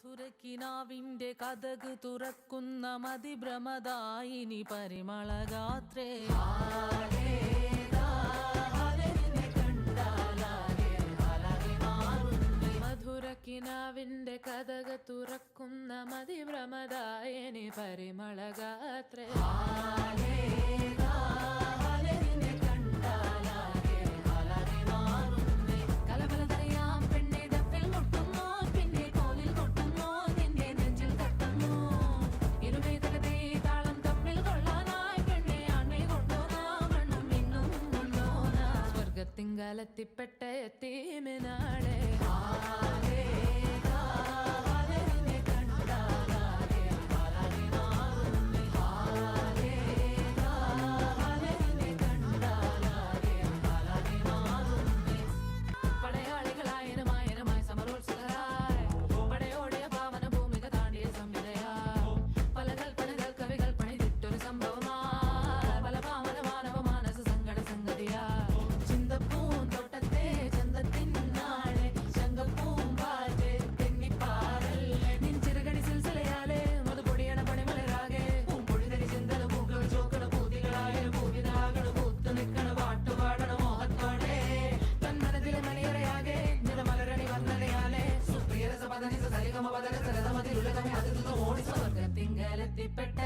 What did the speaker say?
മധുരക്കിനാവിന്റെ കഥക് തുറക്കുന്ന മതിഭ്രമദായിനി പരിമളഗാത്രേ മധുരക്കിനാവിന്റെ കഥക് തുറക്കുന്ന മതിഭ്രമദായിനി പരിമളഗാത്രേ തിങ്കാലത്തിപ്പെട്ട എത്തീമിനാളെ പടയാളികളായനമായനമായി സമരോത്സുകരായി പടയോടെ പാവന ഭൂമിക താണ്ടിയ സംവിധയാ പല കൽപ്പനകൾ കവികൾ പണിതിട്ടൊരു സംഭവമായി പല പാവന മാനവ മാനസ സങ്കട സംഗതിയാ തിങ്കാലത്തിപ്പെട്ട